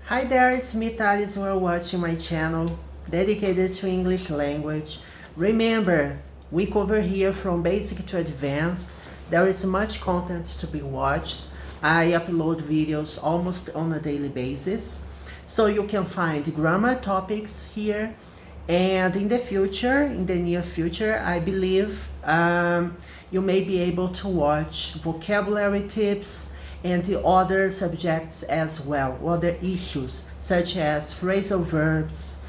Hi there, it's me Thales. You are watching my channel dedicated to English language. Remember, we cover here from basic to advanced. There is much content to be watched. I upload videos almost on a daily basis. So you can find grammar topics here. And in the near future, I believe you may be able to watch vocabulary tips and the other subjects as well, other issues such as phrasal verbs,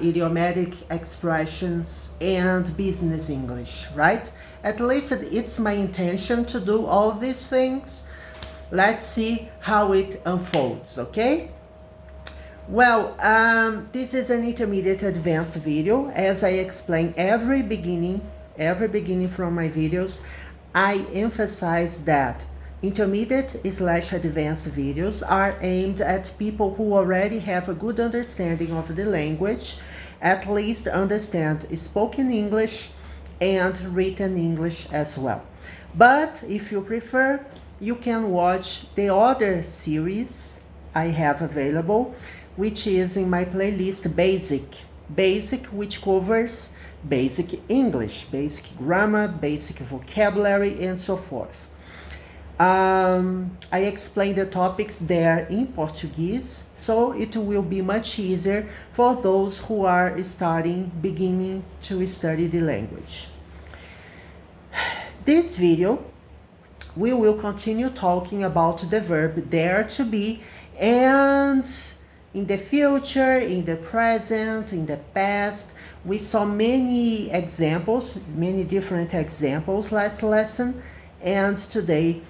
idiomatic expressions, and business English, right? At least it's my intention to do all these things. Let's see how it unfolds, okay? Well, this is an intermediate advanced video. As I explain every beginning from my videos, I emphasize that intermediate/advanced videos are aimed at people who already have a good understanding of the language, at least understand spoken English and written English as well. But if you prefer, you can watch the other series I have available, which is in my playlist Basic, which covers basic English, basic grammar, basic vocabulary, and so forth. I explain the topics there in Portuguese, so it will be much easier for those who are beginning to study the language. This video, we will continue talking about the verb dare to be, and in the future, in the present, in the past. We saw many different examples last lesson, and today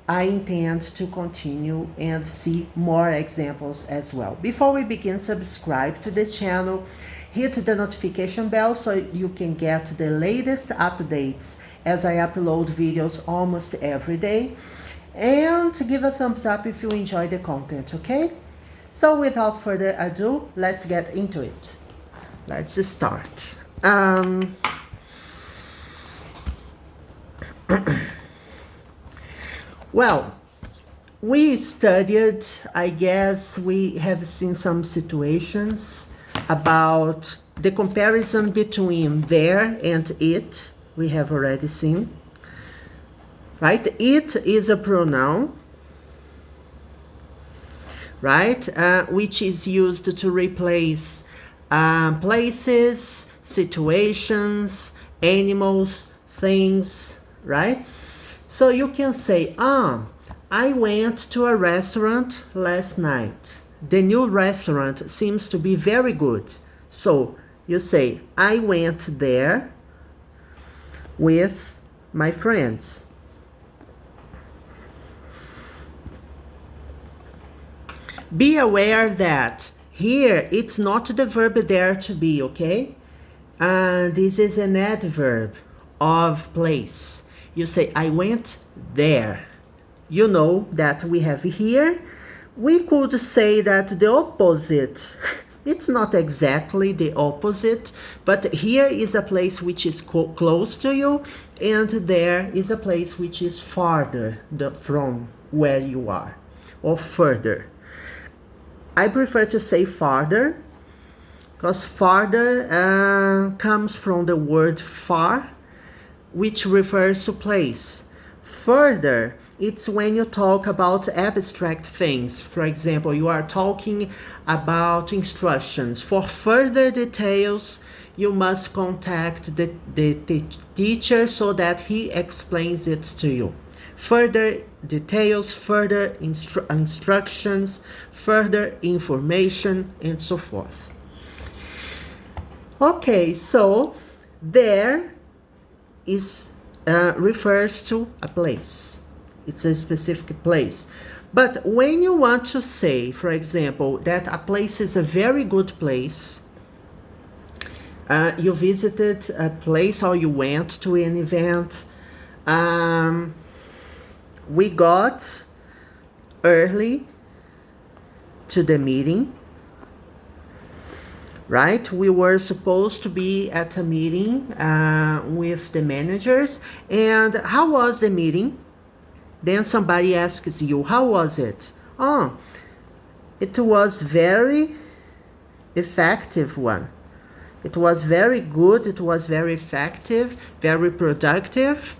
I intend to continue and see more examples as well. Before we begin, subscribe to the channel, hit the notification bell so you can get the latest updates as I upload videos almost every day, and give a thumbs up if you enjoy the content, okay? So without further ado, let's get into it. Let's start. Well, we studied, I guess we have seen some situations about the comparison between there and it. We have already seen, right? It is a pronoun, right? Which is used to replace places, situations, animals, things, right? So you can say, I went to a restaurant last night. The new restaurant seems to be very good. So you say, I went there with my friends. Be aware that here it's not the verb dare to be, okay? This is an adverb of place. You say, I went there. You know that we have here. We could say that the opposite, it's not exactly the opposite, but here is a place which is close to you, and there is a place which is farther from where you are, or further. I prefer to say farther, because farther comes from the word far, which refers to place. Further, it's when you talk about abstract things. For example, you are talking about instructions. For further details, you must contact the teacher so that he explains it to you. Further details, further instructions, further information, and so forth. Okay, so there is refers to a place. It's a specific place. But when you want to say, for example, that a place is a very good place, you visited a place or you went to an event, we got early to the meeting, right? We were supposed to be at a meeting with the managers. And how was the meeting? Then somebody asks you, how was it? Oh, It was very effective one. It was very good, it was very effective, very productive.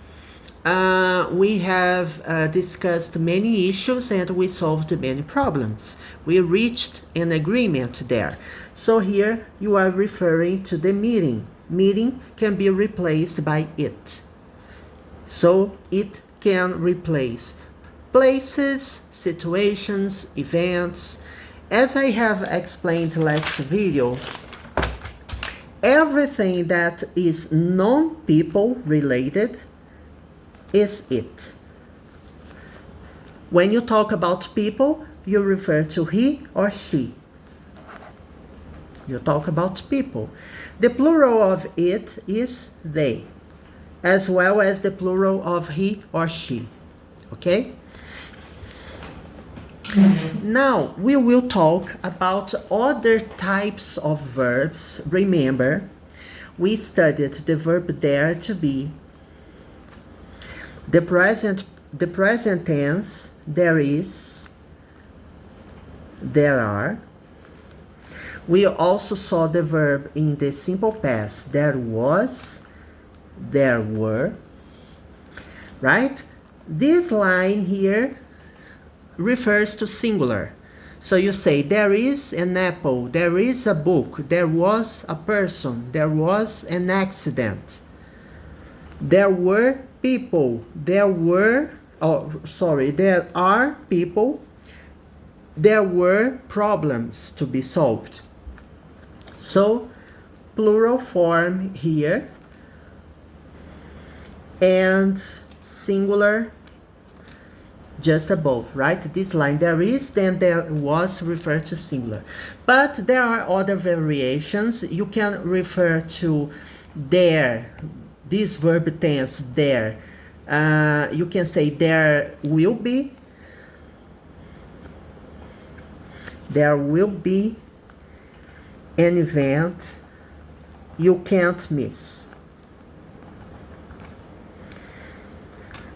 We have discussed many issues and we solved many problems. We reached an agreement there. So here you are referring to the meeting. Meeting can be replaced by it. So it can replace places, situations, events. As I have explained last video, everything that is non-people related is it. When you talk about people, you refer to he or she. You talk about people. The plural of it is they, as well as the plural of he or she. Okay? Now, we will talk about other types of verbs. Remember, we studied the verb dare to be, the present tense, there is, there are. We also saw the verb in the simple past, there was, there were, right? This line here refers to singular. So you say, there is an apple, there is a book, there was a person, there was an accident, there were people, there are people, there were problems to be solved. So, plural form here, and singular just above, right? This line, there is, then there was, refer to singular. But there are other variations. You can refer to there, this verb tense, there. You can say there will be an event you can't miss.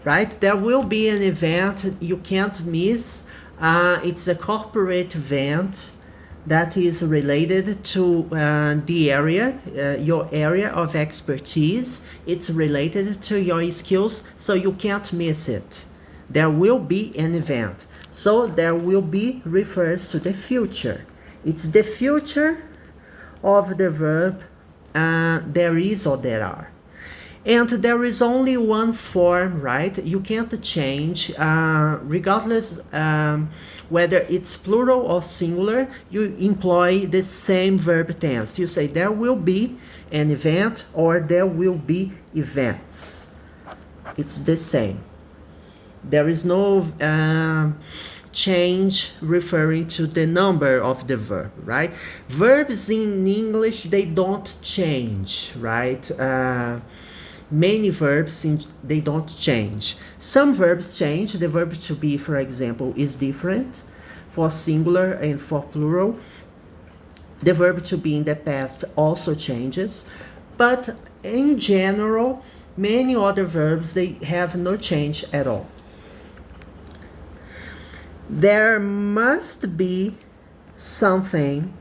Right? There will be an event you can't miss. It's a corporate event that is related to the area, your area of expertise. It's related to your skills, so you can't miss it. There will be an event. So there will be refers to the future. It's the future of the verb there is or there are. And there is only one form, right? You can't change, regardless whether it's plural or singular, you employ the same verb tense. You say there will be an event or there will be events. It's the same. There is no change referring to the number of the verb, right? Verbs in English, they don't change, right? Many verbs, they don't change. Some verbs change. The verb to be, for example, is different for singular and for plural. The verb to be in the past also changes. But in general, many other verbs, they have no change at all. There must be something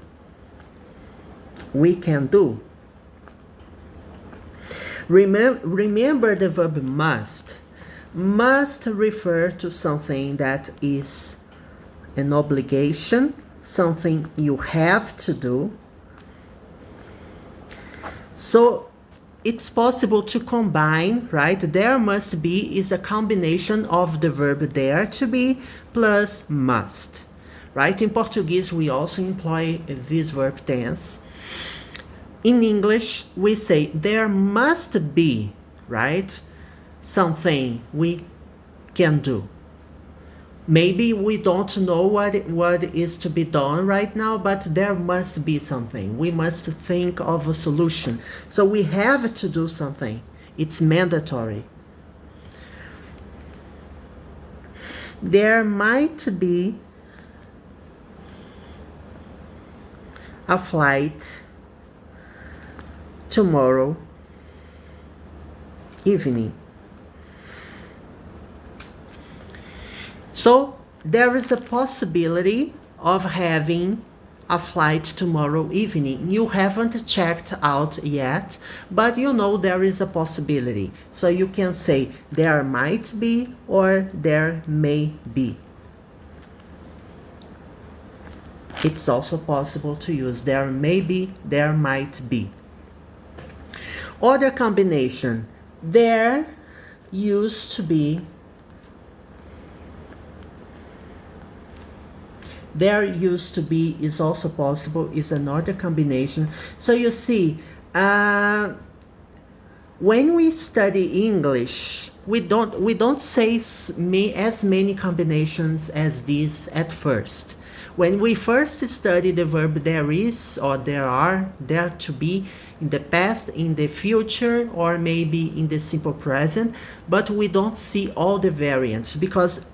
we can do. Remember the verb must. Must refer to something that is an obligation, something you have to do. So it's possible to combine, right? There must be is a combination of the verb there to be plus must, right? In Portuguese, we also employ this verb tense. In English, we say there must be, right? Something we can do. Maybe we don't know what is to be done right now, but there must be something. We must think of a solution. So we have to do something. It's mandatory. There might be a flight tomorrow evening. So there is a possibility of having a flight tomorrow evening. You haven't checked out yet, but you know there is a possibility. So you can say there might be or there may be. It's also possible to use there may be, there might be. Other combination, there used to be, there used to be is also possible, is another combination. So you see, when we study English, we don't say as many combinations as this at first. When we first study the verb there is, or there are, there to be, in the past, in the future, or maybe in the simple present, but we don't see all the variants because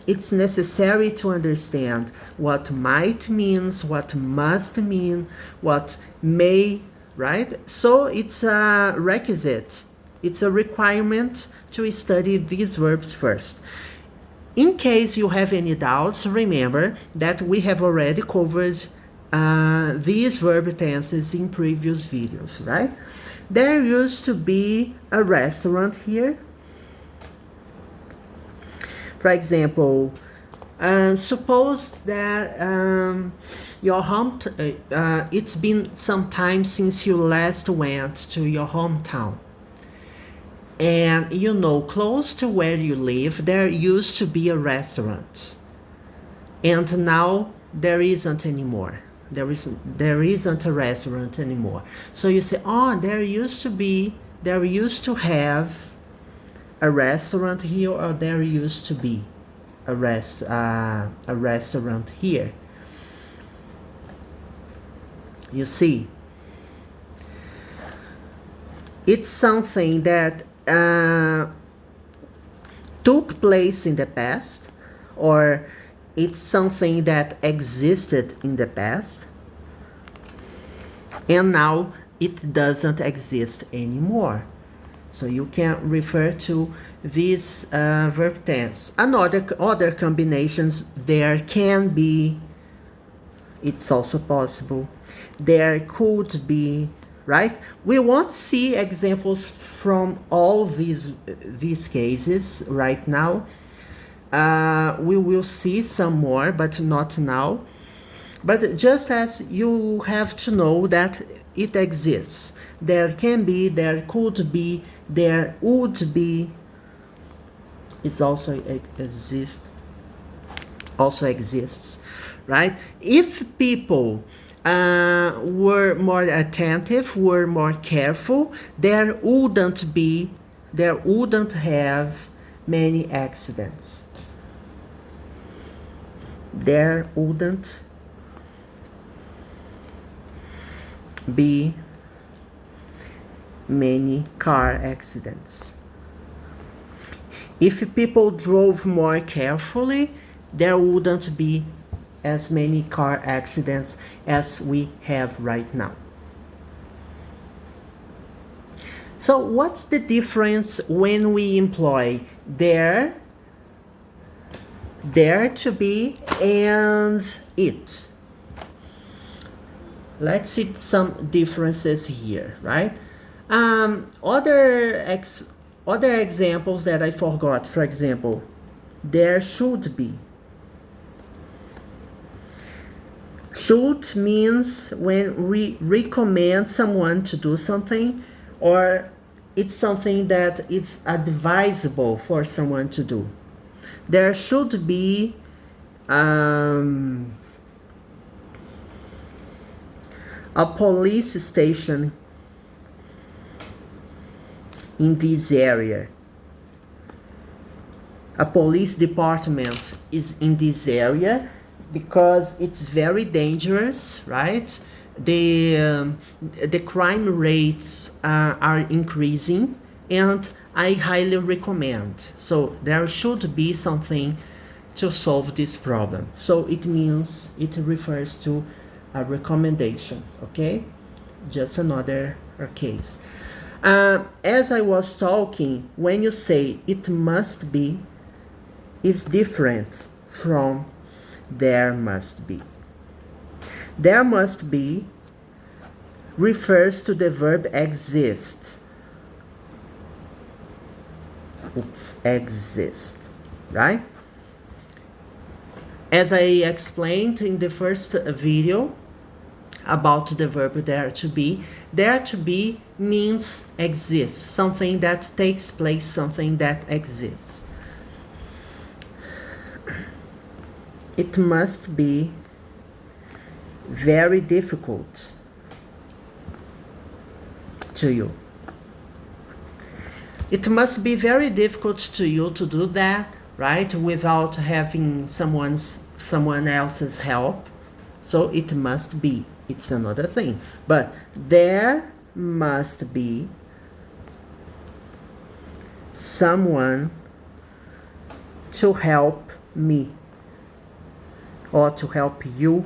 it's necessary to understand what might means, what must mean, what may, right? So it's a requisite, it's a requirement to study these verbs first. In case you have any doubts, remember that we have already covered these verb tenses in previous videos, right? There used to be a restaurant here. For example, suppose that your home, it's been some time since you last went to your hometown. And you know, close to where you live, there used to be a restaurant. And now there isn't anymore. There isn't a restaurant anymore. So you say, oh, there used to have a restaurant here, or there used to be a restaurant here. You see, it's something that took place in the past, or it's something that existed in the past, and now it doesn't exist anymore. So you can refer to this verb tense. Other combinations, there can be, it's also possible. There could be, right? We won't see examples from all these cases right now. We will see some more, but not now. But just as you have to know that it exists. There can be, there could be, there would be. It also exists, right? If people were more attentive, were more careful, there wouldn't have many accidents. There wouldn't be many car accidents. If people drove more carefully, there wouldn't be as many car accidents as we have right now. So what's the difference when we employ there to be, and it? Let's see some differences here, right? Other examples that I forgot. For example, there should be. Should means when we recommend someone to do something, or it's something that it's advisable for someone to do. There should be a police station in this area. A police department is in this area because it's very dangerous, right? The crime rates are increasing, and I highly recommend. So there should be something to solve this problem. So it means, it refers to a recommendation, okay? Just another case. As I was talking, when you say it must be, is different from there must be. There must be refers to the verb exist. Exist, right? As I explained in the first video about the verb there to be means exists, something that takes place, something that exists. It must be very difficult to you. It must be very difficult to you to do that, right? Without having someone else's help. So it must be. It's another thing. But there must be someone to help me or to help you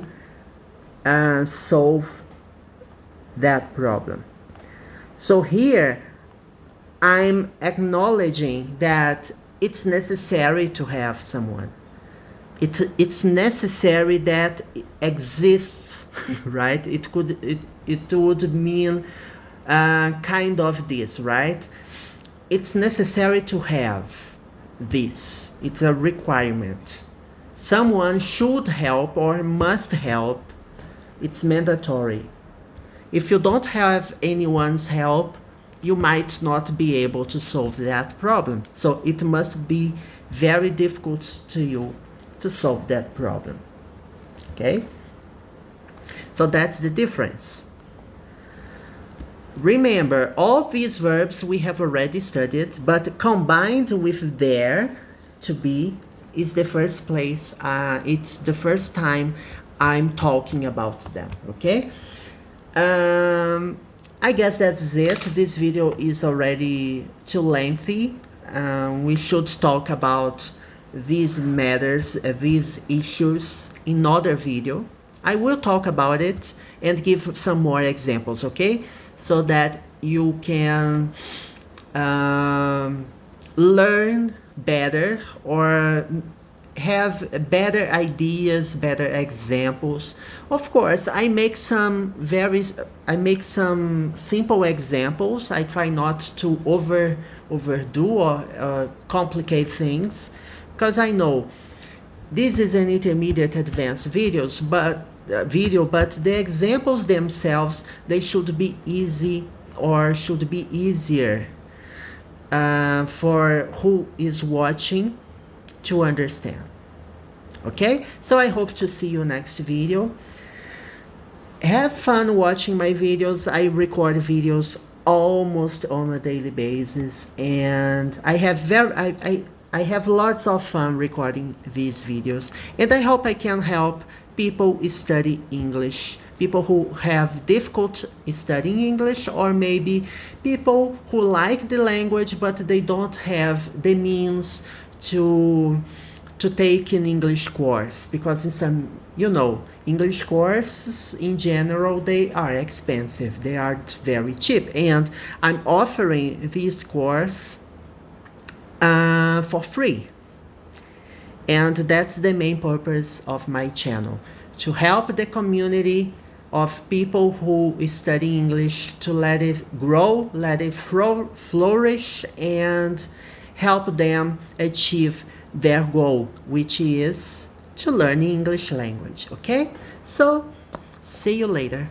solve that problem. So here I'm acknowledging that it's necessary to have someone. It's necessary that it exists, right? It would mean kind of this, right? It's necessary to have this. It's a requirement. Someone should help or must help. It's mandatory. If you don't have anyone's help, you might not be able to solve that problem. So it must be very difficult to you to solve that problem. Okay? So that's the difference. Remember, all these verbs we have already studied, but combined with there to be is the first place, it's the first time I'm talking about them, okay? I guess that's it. This video is already too lengthy. We should talk about these matters, these issues in another video. I will talk about it and give some more examples, okay? So that you can learn better or have better ideas, better examples. Of course, I make some simple examples. I try not to overdo or complicate things, because I know this is an intermediate advanced video, but the examples themselves, they should be easy or should be easier for who is watching to understand. Okay, so I hope to see you next video. Have fun watching my videos. I record videos almost on a daily basis, and I have lots of fun recording these videos, and I hope I can help people study English, people who have difficult studying English, or maybe people who like the language but they don't have the means to take an English course, because in some, English courses in general, they are expensive, they aren't very cheap, and I'm offering this course for free. And that's the main purpose of my channel, to help the community of people who study English, to let it grow, let it flourish, and help them achieve their goal, which is to learn English language. Okay, so see you later.